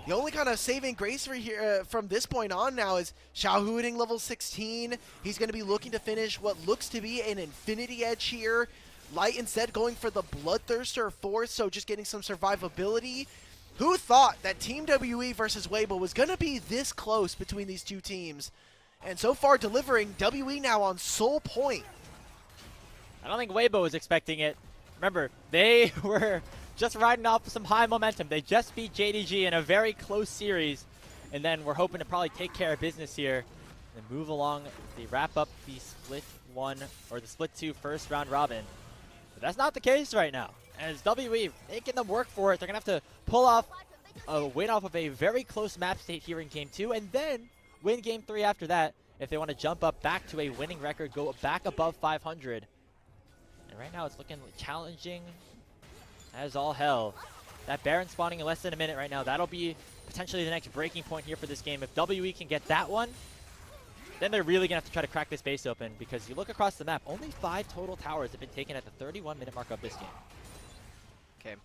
The only kind of saving grace for here from this point on now is Xiaohu hitting level 16. He's going to be looking to finish what looks to be an Infinity Edge here. Light instead going for the Bloodthirster Force, so just getting some survivability. Who thought that Team WE versus Weibo was going to be this close between these two teams? And so far delivering, WE now on Soul Point.
I don't think Weibo was expecting it. Remember, they were just riding off some high momentum. They just beat JDG in a very close series, and then we're hoping to probably take care of business here and move along. They wrap up the split 1 or the split 2 first round robin. But that's not the case right now. As WE making them work for it, they're gonna have to pull off a win off of a very close map state here in game 2, and then win game 3 after that if they want to jump up back to a winning record, go back above 500. And right now it's looking challenging as all hell. That Baron spawning in less than a minute right now, that'll be potentially the next breaking point here for this game. If WE can get that one, then they're really going to have to try to crack this base open, because you look across the map, only 5 total towers have been taken at the 31-minute mark of this game.
Okay.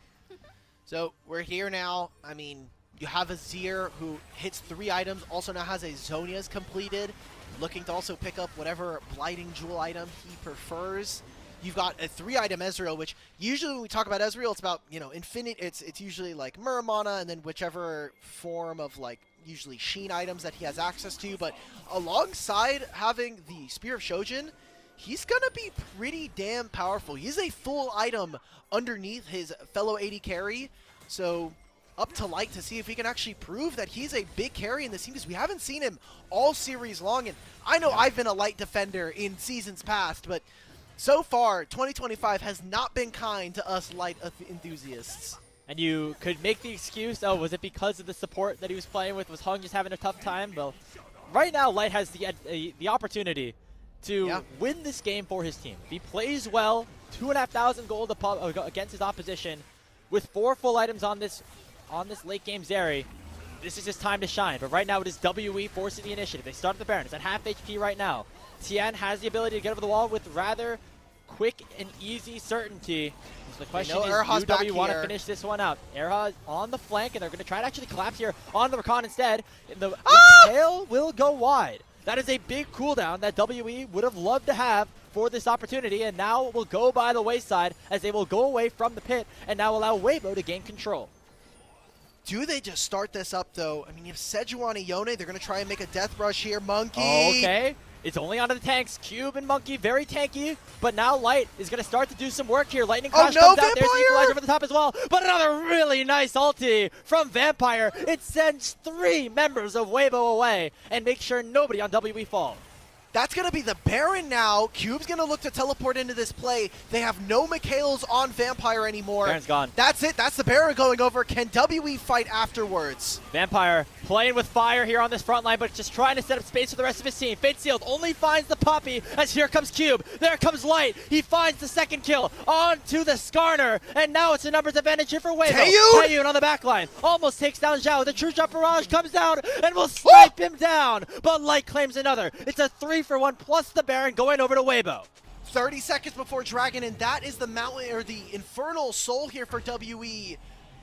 So we're here now. I mean, you have a Azir who hits 3 items, also now has a Zhonya's completed, looking to also pick up whatever Blighting Jewel item he prefers. You've got a 3-item Ezreal, which usually when we talk about Ezreal, it's about, you know, infinite. It's usually like Muramana and then whichever form of like usually Sheen items that he has access to. But alongside having the Spear of Shojin, he's gonna be pretty damn powerful. He's a full item underneath his fellow AD carry. So up to Light to see if he can actually prove that he's a big carry in this team, because we haven't seen him all series long. And I know I've been a Light defender in seasons past, but so far, 2025 has not been kind to us Light enthusiasts.
And you could make the excuse, oh, was it because of the support that he was playing with? Was Hung just having a tough time? Well, right now, Light has the opportunity to win this game for his team. If he plays well, 2,500 gold against his opposition, with 4 full items on this late game Zeri, this is his time to shine. But right now, it is WE forcing the initiative. They start at the Baron. It's at half HP right now. Tian has the ability to get over the wall with rather quick and easy certainty. So the question is, do we want to finish this one out? Erha on the flank, and they're going to try to actually collapse here on the Rakan instead. The tail will go wide. That is a big cooldown that WE would have loved to have for this opportunity, and now it will go by the wayside as they will go away from the pit and now allow Weibo to gain control.
Do they just start this up, though? I mean, you have Sejuani, Yone. They're going to try and make a death rush here. Monki.
Okay. It's only onto the tanks. Cube and Monki, very tanky. But now Light is going to start to do some work here. Lightning Crash comes out. There's the equalizer over the top as well. But another really nice ulti from Vampire. It sends 3 members of Weibo away and makes sure nobody on WE falls.
That's going to be the Baron now. Cube's going to look to teleport into this play. They have no Mikhails on Vampire anymore.
Baron's gone.
That's it. That's the Baron going over. Can WE fight afterwards?
Vampire playing with fire here on this front line, but just trying to set up space for the rest of his team. Fate Sealed only finds the Poppy as here comes Cube. There comes Light. He finds the second kill onto the Skarner, and now it's a numbers advantage here for Weibo. Taeyoon on the back line. Almost takes down Xiao. The True Shot Barrage comes down and will snipe him down, but Light claims another. It's a 3-for-1 plus the Baron going over to Weibo.
30 seconds before Dragon, and that is the mountain or the Infernal Soul here for WE.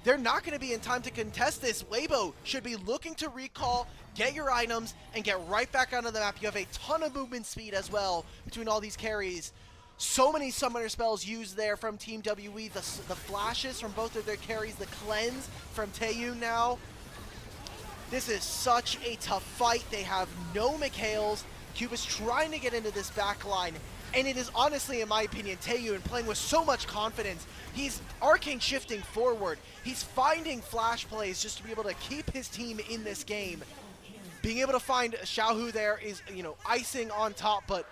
They're not going to be in time to contest this. Weibo should be looking to recall, get your items, and get right back onto the map. You have a ton of movement speed as well between all these carries. So many summoner spells used there from Team WE. The flashes from both of their carries, the cleanse from Taeyoon now. This is such a tough fight. They have no Mikhails. Cuba's trying to get into this back line, and it is honestly, in my opinion, Taeyoon playing with so much confidence. He's arcane shifting forward. He's finding flash plays just to be able to keep his team in this game. Being able to find Xiaohu there is, you know, icing on top, but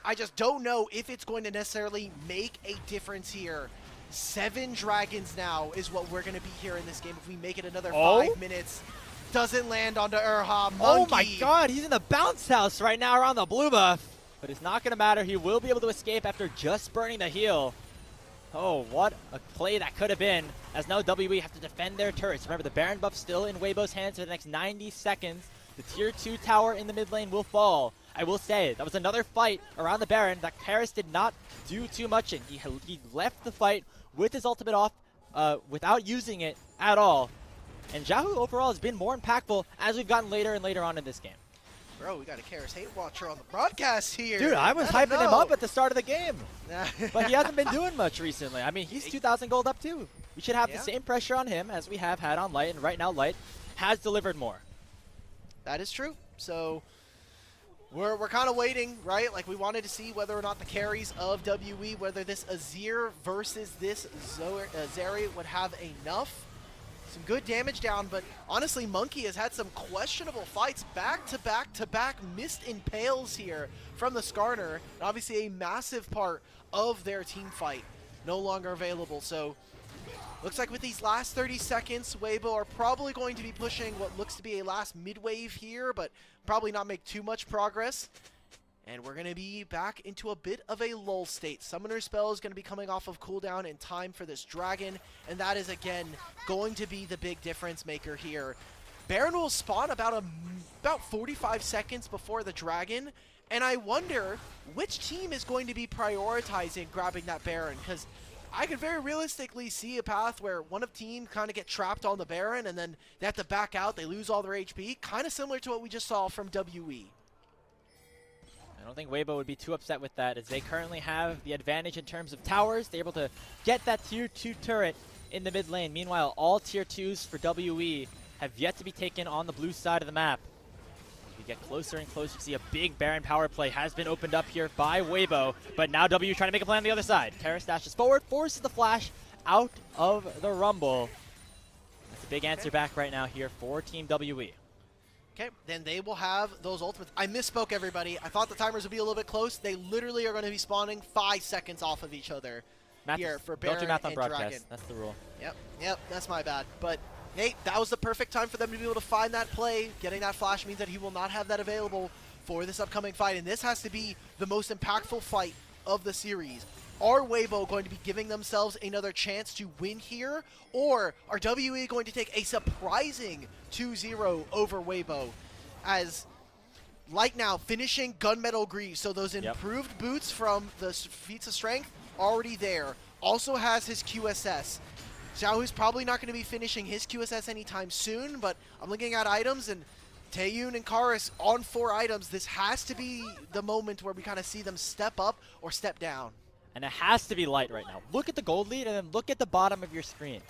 I just don't know if it's going to necessarily make a difference here. 7 dragons now is what we're going to be here in this game if we make it another 5 minutes. Doesn't land onto Monki.
Oh my god, he's in the bounce house right now around the blue buff. But it's not going to matter. He will be able to escape after just burning the heal. Oh, what a play that could have been, as now WE have to defend their turrets. Remember, the Baron buff still in Weibo's hands for the next 90 seconds. The tier 2 tower in the mid lane will fall. I will say, that was another fight around the Baron that Karis did not do too much in. He left the fight with his ultimate off without using it at all. And Xiaohu overall has been more impactful as we've gotten later and later on in this game.
Bro, we got a Karis hate watcher on the broadcast here.
Dude, I was hyping him up at the start of the game. But he hasn't been doing much recently. I mean, he's 2,000 gold up too. We should have the same pressure on him as we have had on Light, and right now Light has delivered more.
That is true. So we're kind of waiting, right? Like, we wanted to see whether or not the carries of WE, whether this Azir versus this Zeri would have enough. Some good damage down, but honestly, Monki has had some questionable fights back-to-back missed impales here from the Skarner, and obviously a massive part of their team fight no longer available. So looks like with these last 30 seconds, Weibo are probably going to be pushing what looks to be a last mid-wave here, but probably not make too much progress. And we're going to be back into a bit of a lull state. Summoner spell is going to be coming off of cooldown in time for this dragon, and that is, again, going to be the big difference maker here. Baron will spawn about 45 seconds before the dragon, and I wonder which team is going to be prioritizing grabbing that Baron, because I could very realistically see a path where one of team kind of get trapped on the Baron, and then they have to back out, they lose all their HP, kind of similar to what we just saw from WE.
I don't think Weibo would be too upset with that, as they currently have the advantage in terms of towers. They're able to get that tier 2 turret in the mid lane. Meanwhile, all tier 2s for WE have yet to be taken on the blue side of the map. We get closer and closer to see a big Baron power play has been opened up here by Weibo, but now WE trying to make a play on the other side. Karis dashes forward, forces the flash out of the rumble. That's a big answer back right now here for Team WE.
Okay, then they will have those ultimates. I misspoke, everybody. I thought the timers would be a little bit close. They literally are going to be spawning 5 seconds off of each other here for Baron
don't do math on
and
broadcast.
Dragon.
That's the rule.
Yep, that's my bad. But, hey, that was the perfect time for them to be able to find that play. Getting that flash means that he will not have that available for this upcoming fight, and this has to be the most impactful fight of the series. Are Weibo going to be giving themselves another chance to win here, or are WE going to take a surprising 2-0 over Weibo? As Light now finishing Gunmetal Greaves, so those improved boots from the feats of strength already there. Also has his QSS. Xiaohu's probably not going to be finishing his QSS anytime soon, but I'm looking at items, and Taeyoon and Karis on 4 items. This has to be the moment where we kind of see them step up or step down.
And it has to be Light right now. Look at the gold lead, and then look at the bottom of your screen.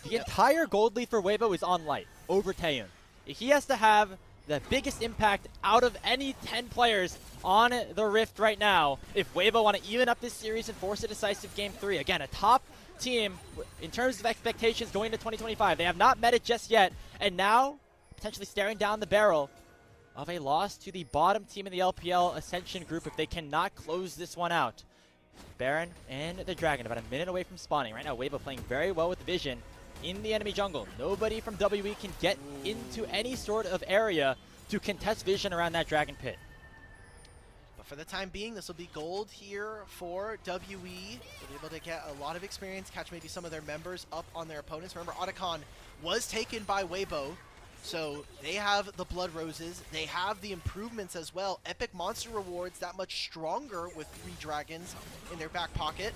The entire gold lead for Weibo is on Light over Taeyoon. He has to have the biggest impact out of any 10 players on the Rift right now if Weibo want to even up this series and force a decisive Game 3. Again, a top team in terms of expectations going into 2025. They have not met it just yet, and now potentially staring down the barrel of a loss to the bottom team in the LPL Ascension group if they cannot close this one out. Baron and the Dragon about a minute away from spawning. Right now, Weibo playing very well with vision in the enemy jungle. Nobody from WE can get into any sort of area to contest vision around that Dragon pit.
But for the time being, this will be gold here for WE. They'll be able to get a lot of experience, catch maybe some of their members up on their opponents. Remember, Otacon was taken by Weibo, so they have the Blood Roses. They have the improvements as well. Epic Monster Rewards that much stronger with 3 dragons in their back pocket.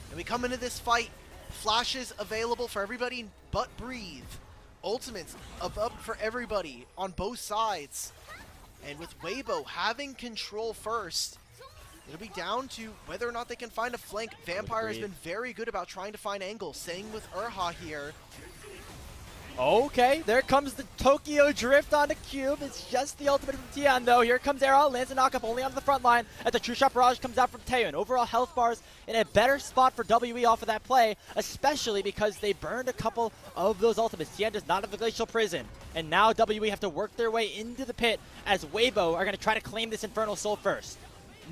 And we come into this fight. Flashes available for everybody but Breathe. Ultimates up for everybody on both sides. And with Weibo having control first, it'll be down to whether or not they can find a flank. Vampire has been very good about trying to find angles. Same with Urha here.
Okay, there comes the Tokyo Drift onto Cube. It's just the ultimate from Tian, though. Here comes Arrow, lands a knockup only on the front line as the True Shot Barrage comes out from Taeyoon. Overall health bars in a better spot for WE off of that play, especially because they burned a couple of those ultimates. Tian does not have the Glacial Prison, and now WE have to work their way into the pit as Weibo are going to try to claim this Infernal Soul first.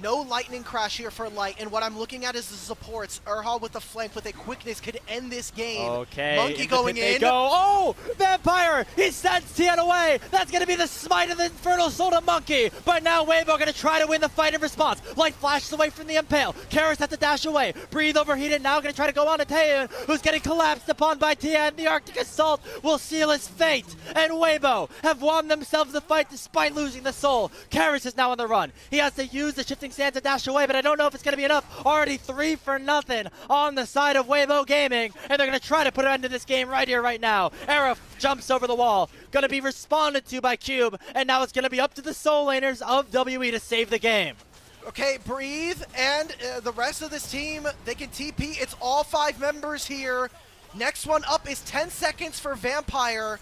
No lightning crash here for Light, and what I'm looking at is the supports. Urhal with the flank with a quickness could end this game.
Okay.
Monki going in.
Go. Oh, Vampire! He sends Tian away. That's going to be the smite of the Infernal Soul to Monki. But now Weibo going to try to win the fight in response. Light flashes away from the Impale. Karis has to dash away. Breathe overheated. Now going to try to go on to Taeyoon, who's getting collapsed upon by Tian. The Arctic Assault will seal his fate. And Weibo have won themselves the fight despite losing the soul. Karis is now on the run. He has to use the shifting sand to dash away, but I don't know if it's going to be enough. Already 3 for nothing on the side of Weibo Gaming, and they're going to try to put an end to this game right here, right now. Era jumps over the wall, going to be responded to by Cube, and now it's going to be up to the soul laners of WE to save the game.
Okay, breathe, and the rest of this team, they can TP. It's all 5 members here. Next one up is 10 seconds for Vampire.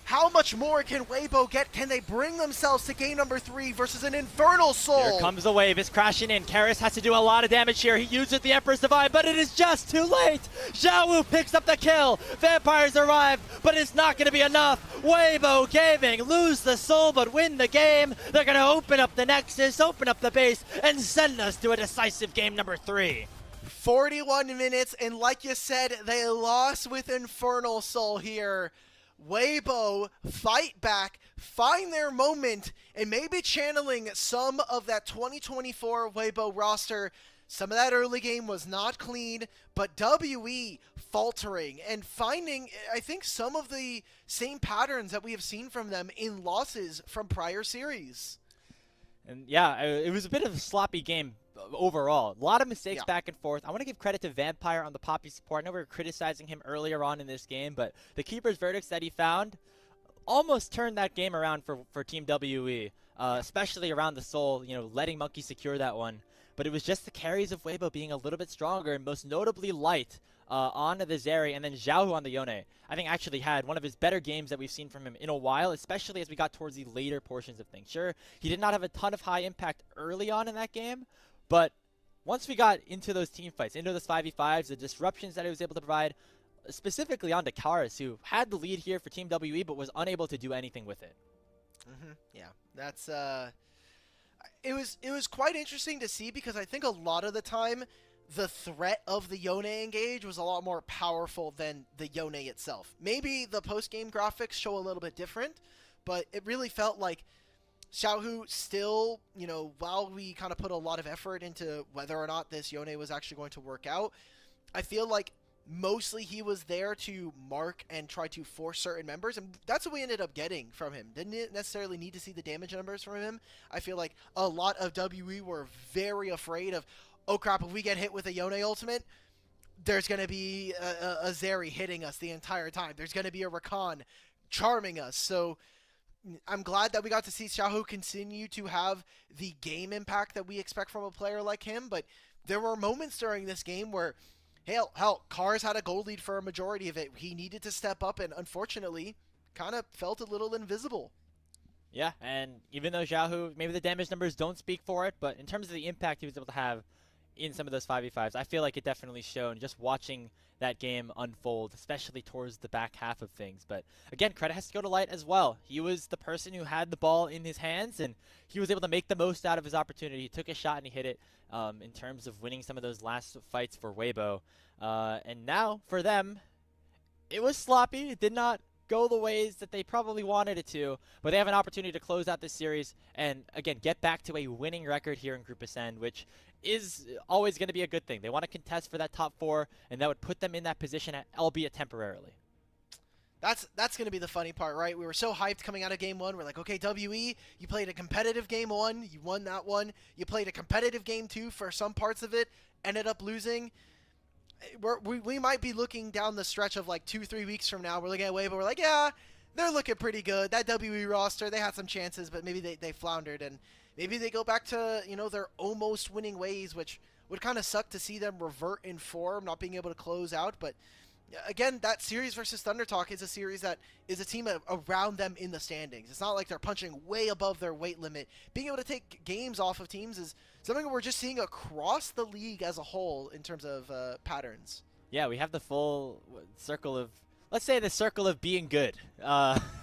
How much more can Weibo get? Can they bring themselves to game number 3 versus an Infernal Soul?
Here comes the wave. It's crashing in. Karis has to do a lot of damage here. He uses the Emperor's Divine, but it is just too late. Xiaohu picks up the kill. Vampires arrive, but it's not going to be enough. Weibo Gaming lose the soul, but win the game. They're going to open up the Nexus, open up the base, and send us to a decisive game number 3.
41 minutes, and like you said, they lost with Infernal Soul here. Weibo fight back, find their moment, and maybe channeling some of that 2024 Weibo roster. Some of that early game was not clean, but WE faltering and finding, I think, some of the same patterns that we have seen from them in losses from prior series.
And yeah, it was a bit of a sloppy game overall. A lot of mistakes back and forth. I want to give credit to Vampire on the Poppy support. I know we were criticizing him earlier on in this game, but the Keeper's verdicts that he found almost turned that game around for Team WE, especially around the soul, you know, letting Monki secure that one. But it was just the carries of Weibo being a little bit stronger, and most notably Light on the Zeri, and then Xiaohu on the Yone. I think actually had one of his better games that we've seen from him in a while, especially as we got towards the later portions of things. Sure, he did not have a ton of high impact early on in that game, but once we got into those team fights, into those 5v5s, the disruptions that he was able to provide, specifically onto Karis, who had the lead here for Team WE, but was unable to do anything with it.
Yeah, that's it was quite interesting to see, because I think a lot of the time the threat of the Yone engage was a lot more powerful than the Yone itself. Maybe the post-game graphics show a little bit different, but it really felt like Xiaohu still, you know, while we kind of put a lot of effort into whether or not this Yone was actually going to work out, I feel like mostly he was there to mark and try to force certain members, and that's what we ended up getting from him. Didn't necessarily need to see the damage numbers from him. I feel like a lot of WE were very afraid of, oh crap, if we get hit with a Yone ultimate, there's going to be a Zeri hitting us the entire time. There's going to be a Rakan charming us. So I'm glad that we got to see Xiaohu continue to have the game impact that we expect from a player like him, but there were moments during this game where, hell, Karis had a gold lead for a majority of it. He needed to step up, and unfortunately, kind of felt a little invisible.
Yeah, and even though Xiaohu, maybe the damage numbers don't speak for it, but in terms of the impact he was able to have in some of those 5v5s, I feel like it definitely showed just watching that game unfold, especially towards the back half of things. But again, credit has to go to Light as well. He was the person who had the ball in his hands, and he was able to make the most out of his opportunity. He took a shot and he hit it in terms of winning some of those last fights for Weibo. And now, for them, it was sloppy. It did not go the ways that they probably wanted it to, but they have an opportunity to close out this series and, again, get back to a winning record here in Group Ascend, which is always going to be a good thing. They want to contest for that top 4, and that would put them in that position, albeit temporarily.
That's going to be the funny part, right? We were so hyped coming out of Game 1. We're like, okay, WE, you played a competitive Game 1. You won that one. You played a competitive Game 2 for some parts of it, ended up losing. We might be looking down the stretch of like 2-3 weeks from now. We're looking at Weibo. We're like, yeah, they're looking pretty good. That WE roster, they had some chances, but maybe they floundered, and maybe they go back to, you know, their almost winning ways, which would kind of suck to see them revert in form, not being able to close out. But Again, that series versus Thunder Talk is a series that is a team around them in the standings. It's not like they're punching way above their weight limit. Being able to take games off of teams is something that we're just seeing across the league as a whole in terms of patterns.
Yeah, we have the full circle of, let's say the circle of being good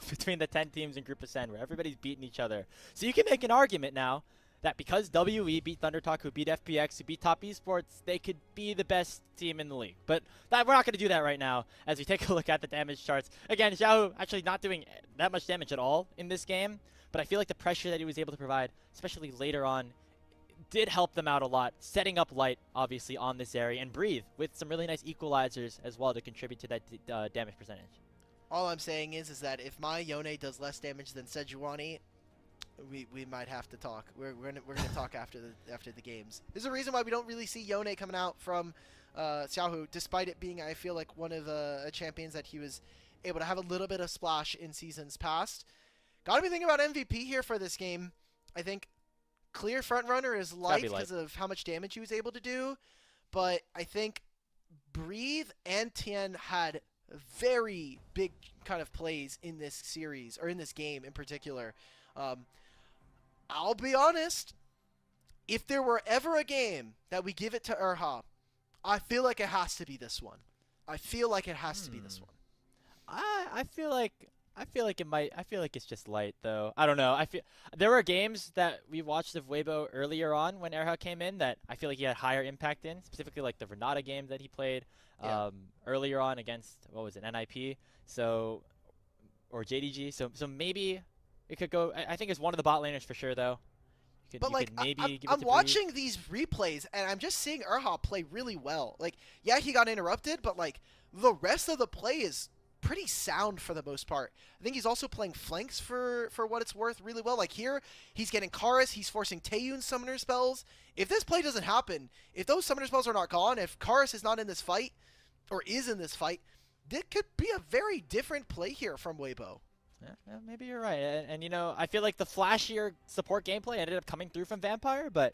between the 10 teams in Group Ascend, where everybody's beating each other. So you can make an argument now that because WE beat Thunder Talk, who beat FPX, who beat Top Esports, they could be the best team in the league. But we're not going to do that right now as we take a look at the damage charts. Again, Xiaohu actually not doing that much damage at all in this game, but I feel like the pressure that he was able to provide, especially later on, did help them out a lot, setting up Light, obviously, on this area, and Breathe with some really nice equalizers as well to contribute to that damage percentage.
All I'm saying is that if my Yone does less damage than Sejuani, we might have to talk. We're gonna talk after the games. There's a reason why we don't really see Yone coming out from Xiaohu, despite it being, I feel like, one of the champions that he was able to have a little bit of splash in seasons past. Gotta be thinking about MVP here for this game. I think clear front runner is Light because of how much damage he was able to do, but I think Breathe and Tian had very big kind of plays in this series, or in this game in particular. I'll be honest, if there were ever a game that we give it to Erha, I feel like it has to be this one. I feel like it has to be this one.
I feel like it might. I feel like it's just Light though. I don't know. I feel there were games that we watched of Weibo earlier on when Erha came in that I feel like he had higher impact in, specifically like the Renata game that he played earlier on against, what was it, NIP? So, or JDG. So maybe it could go. I think it's one of the bot laners for sure though.
But like, I'm watching these replays and I'm just seeing Erha play really well. Like, yeah, he got interrupted, but like the rest of the play is pretty sound for the most part. I think he's also playing flanks for what it's worth really well. Like here, he's getting Karis, he's forcing Taeyoon summoner spells. If this play doesn't happen, if those summoner spells are not gone, if Karis is not in this fight, or is in this fight, this could be a very different play here from Weibo.
Yeah, maybe you're right. And you know, I feel like the flashier support gameplay ended up coming through from Vampire, but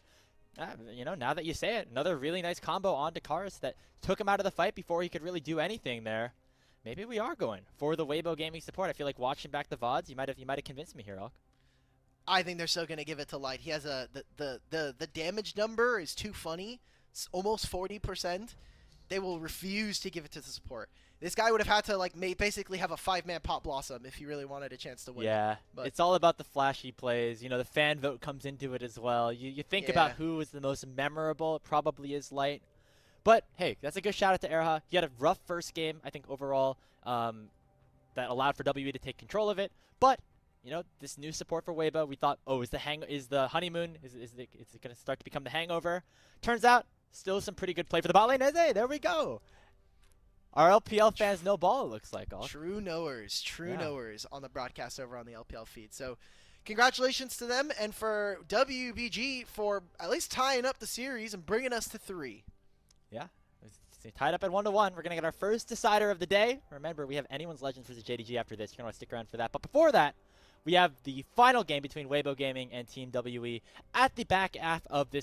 you know, now that you say it, another really nice combo onto Karis that took him out of the fight before he could really do anything there. Maybe we are going for the Weibo Gaming support. I feel like watching back the VODs, you might have convinced me here, Alk.
I think they're still gonna give it to Light. He has the damage number is too funny. It's almost 40%. They will refuse to give it to the support. This guy would have had to like basically have a 5-man Pop Blossom if he really wanted a chance to win.
Yeah, but it's all about the flashy plays. You know, the fan vote comes into it as well. You think about who is the most memorable. It probably is Light. But hey, that's a good shout out to Erha. He had a rough first game, I think overall, that allowed for WE to take control of it. But you know, this new support for Weibo, we thought, oh, is the honeymoon? Is it going to start to become the hangover? Turns out, still some pretty good play for the bot lane. Hey, there we go. Our LPL fans know ball, it looks like. Alk.
True knowers on the broadcast over on the LPL feed. So congratulations to them, and for WBG for at least tying up the series and bringing us to 3.
Yeah, it's tied up at 1-1. We're going to get our first decider of the day. Remember, we have Anyone's Legends versus JDG after this. You're going to want to stick around for that. But before that, we have the final game between Weibo Gaming and Team WE at the back half of this